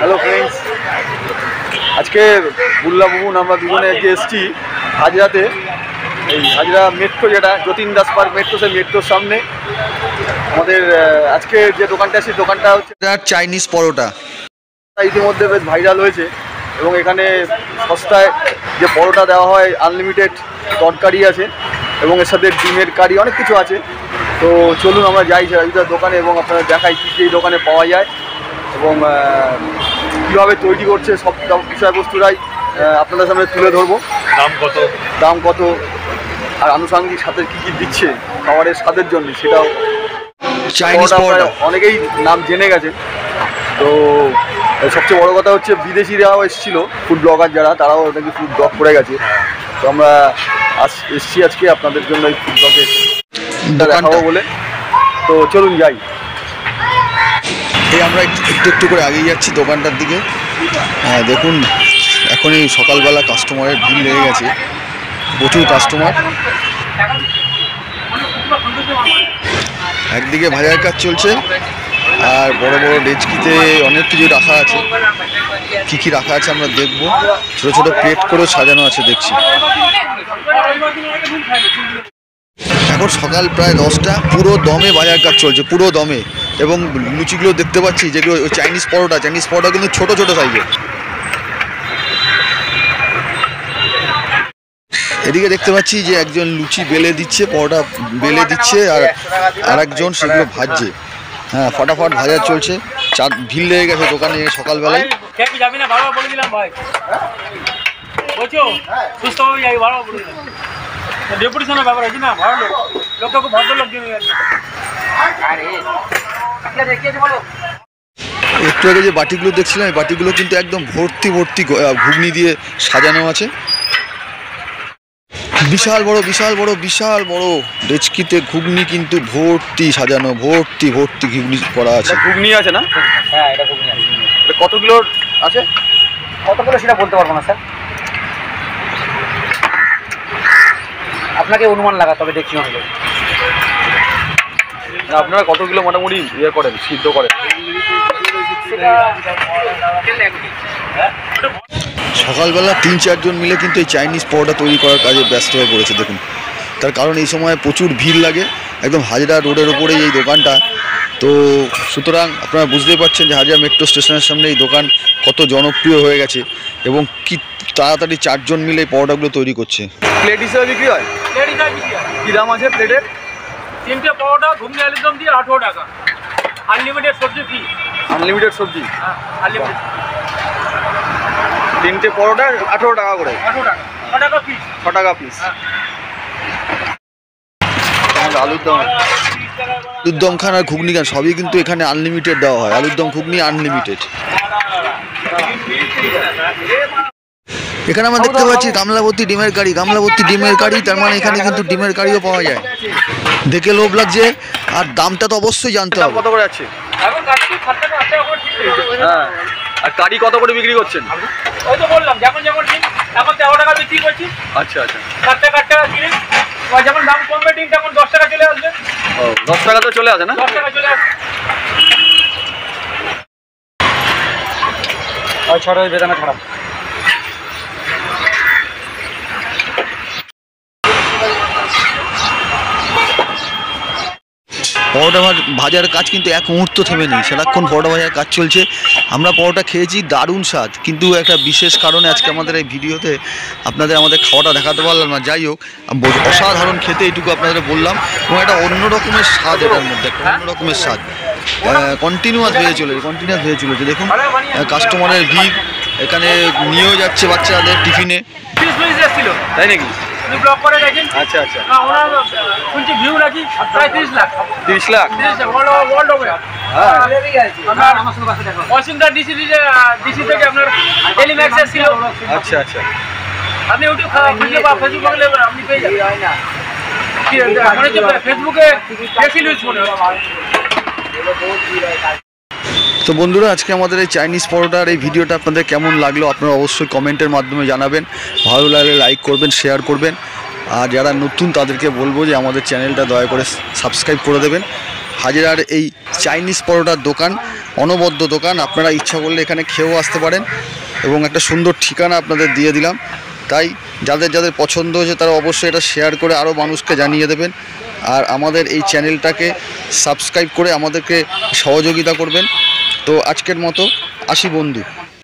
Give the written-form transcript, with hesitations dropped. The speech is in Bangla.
হ্যালো ফ্রেন্ডস, আজকে বুল্লা বুবুন আমরা দুজনে আজকে এসেছি হাজরাতে। এই হাজরা মেট্রো, যেটা যতীন দাস পার্ক মেট্রো, সেই মেট্রোর সামনে আমাদের আজকে যে দোকানটা, সেই দোকানটা হচ্ছে চাইনিজ পরোটা। ইতিমধ্যে বেশ ভাইরাল হয়েছে এবং এখানে সস্তায় যে পরোটা দেওয়া হয়, আনলিমিটেড তরকারি আছে এবং এর সাথে ডিমের কারি, অনেক কিছু আছে। তো চলুন আমরা যাই রাজুদার দোকানে এবং আপনাদের দেখাই কী এই দোকানে পাওয়া যায় এবং কীভাবে তৈরি করছে সব বিষয়বস্তুরাই আপনাদের সামনে তুলে ধরবো। দাম কত আর আনুষঙ্গিক সাথে কী কী দিচ্ছে খাবারের স্বাদের জন্য, সেটাও চাইনিজ পরোটা অনেকেই নাম জেনে গেছে। তো সবচেয়ে বড় কথা হচ্ছে বিদেশিরাও এসেছিলো, ফুড ব্লগার যারা, তারাও নাকি ফুড ব্লগ করে গেছে। তো আমরা এসছি আজকে আপনাদের জন্য এই ফুড ব্লগে দেখাবো বলে। তো চলুন যাই। এই আমরা একটু একটু করে এগিয়ে যাচ্ছি দোকানটার দিকে। দেখুন এখনই সকালবেলা কাস্টমারের ভিড় লেগে গেছে, প্রচুর কাস্টমার। একদিকে ভাজার কাজ চলছে আর বড় বড় ডেচকিতে অনেক কিছু রাখা আছে। কি কি রাখা আছে আমরা দেখবো। ছোট ছোট প্লেট করেও সাজানো আছে দেখছি। এখন সকাল প্রায় 10টা, পুরো দমে বাজার কাজ চলছে, পুরো দমে। এবং লুচিগুলো দেখতে পাচ্ছি, যেগুলো চাইনিজ পরোটা কিন্তু ছোট ছোট সাইজের। এদিকে দেখতে পাচ্ছি যে একজন লুচি বেলে দিচ্ছে, পরোটা বেলে দিচ্ছে, আর একজন সেগুলো ভাজছে। হ্যাঁ, ফটাফট ভাজা চলছে। ভিড় লেগে গেছে দোকানে সকালবেলায়। একটু আগে যে বাটিগুলো দেখছিলাম, এই বাটিগুলো কিন্তু একদম ভর্তি ভর্তি ঘুগনি দিয়ে সাজানো আছে। বিশাল বড় ডেচকিতে ঘুগনি কিন্তু ভর্তি সাজানো, ভর্তি ঘুগনি করা আছে। ঘুগনি আছে না? হ্যাঁ, এটা ঘুগনি আছে। কত কিলো আছে? কত কিলো সেটা বলতে পারবো না স্যার, আপনাকে অনুমান লাগা, তবে দেখছি অনুযায়ী। আপনারা কত কিলো মোটামুটি ইয়ে করেন, সিদ্ধ করেন? সকালবেলা 3-4 জন মিলে কিন্তু এই চাইনিজ পরোটা তৈরি করার কাজে ব্যস্ত হয়ে পড়েছে। দেখুন, তার কারণ এই সময় প্রচুর ভিড় লাগে, একদম হাজরা রোডের ওপরেই এই দোকানটা। তো সুতরাং আপনারা বুঝতেই পারছেন যে হাজরা মেট্রো স্টেশনের সামনে এই দোকান কত জনপ্রিয় হয়ে গেছে এবং কি তাড়াতাড়ি 4 জন মিলে এই পরোটাগুলো তৈরি করছে। প্লেট হিসেবে বিক্রি হয়? প্লেট হিসাবে বিক্রি হয়। কী দাম আছে প্লেটের? 3টে পরোটা ঘুগনি আলুর দম দিয়ে 18 টাকা, আনলিমিটেড সবজি ফ্রি। আনলিমিটেড সবজি? হ্যাঁ, আনলিমিটেড। 3টে পরোটা 18 টাকা করে? 18 টাকা, 6 টাকা পিস। 6 টাকা পিস। আলুর দম খান আর ঘুগনি খান সবই কিন্তু এখানে আনলিমিটেড দেওয়া হয়। আলুর দম ঘুগনি আনলিমিটেড। এখানে আমরা দেখতে পাচ্ছি গামলাভর্তি ডিমের কারি, তার মানে এখানে কিন্তু ডিমের কারিও পাওয়া যায়। দেখে লোভ লাগছে, আর দামটা তো অবশ্যই জানতে হবে। কত করে আছে? হ্যাঁ, আর কারি কত করে বিক্রি করছেন? ওই তো বললাম, যখন দিন এখন 13 টাকা বিক্রি করছি। আচ্ছা, 7 টাকা কিনে, যখন দাম কমবে দিন তখন 10 টাকা চলে আসবে। ও, 10 টাকা তো চলে আসে না? 10 টাকা চলে আসবে। ওই ছোট ওই বেদানা খারাপ। পরোটা ভাজার কাজ কিন্তু এক মুহূর্ত থেমে নেই, সারাক্ষণ পরোটা ভাজার কাজ চলছে। আমরা পরোটা খেয়েছি, দারুণ স্বাদ, কিন্তু একটা বিশেষ কারণে আজকে আমাদের এই ভিডিওতে আমাদের খাওয়াটা দেখাতে পারলাম না। যাই হোক, অসাধারণ খেতে, এইটুকু আপনাদের বললাম। এবং একটা অন্য রকমের স্বাদ, এটার মধ্যে একটা অন্য রকমের স্বাদ কন্টিনিউয়াস হয়ে চলেছে। দেখুন কাস্টমারের ভিড়, এখানে নিয়েও যাচ্ছে বাচ্চাদের টিফিনে। তাই নাকি? ব্লগ করে দেখেন। আচ্ছা, ওনার শুনছি ভিউ নাকি প্রায় 30 লাখ। 30 লাখ? World over. হ্যাঁ, ওয়াশিংটন ডিসি থেকে আপনার ডেলি ম্যাক্স ছিল। আচ্ছা, আপনি ইউটিউব খুঁজলে বা ফেসবুক খুঁজলে আপনি পেয়ে যাবেন। মানে যে ফেসবুকে বেশি নিউজ মনে হয়। তো বন্ধুরা, আজকে আমাদের এই চাইনিজ পরোটার এই ভিডিওটা আপনাদের কেমন লাগলো আপনারা অবশ্যই কমেন্টের মাধ্যমে জানাবেন। ভালো লাগলে লাইক করবেন, শেয়ার করবেন, আর যারা নতুন তাদেরকে বলবো যে আমাদের চ্যানেলটা দয়া করে সাবস্ক্রাইব করে দেবেন। হাজিরার এই চাইনিজ পরোটার দোকান, অনবদ্য দোকান। আপনারা ইচ্ছা করলে এখানে খেয়েও আসতে পারেন এবং একটা সুন্দর ঠিকানা আপনাদের দিয়ে দিলাম। তাই যাদের যাদের পছন্দ হয়েছে তারা অবশ্যই এটা শেয়ার করে আরও মানুষকে জানিয়ে দেবেন। আর আমাদের এই চ্যানেলটাকে সাবস্ক্রাইব করে আমাদেরকে সহযোগিতা করবেন। তো আজকের মতো আসি বন্ধু।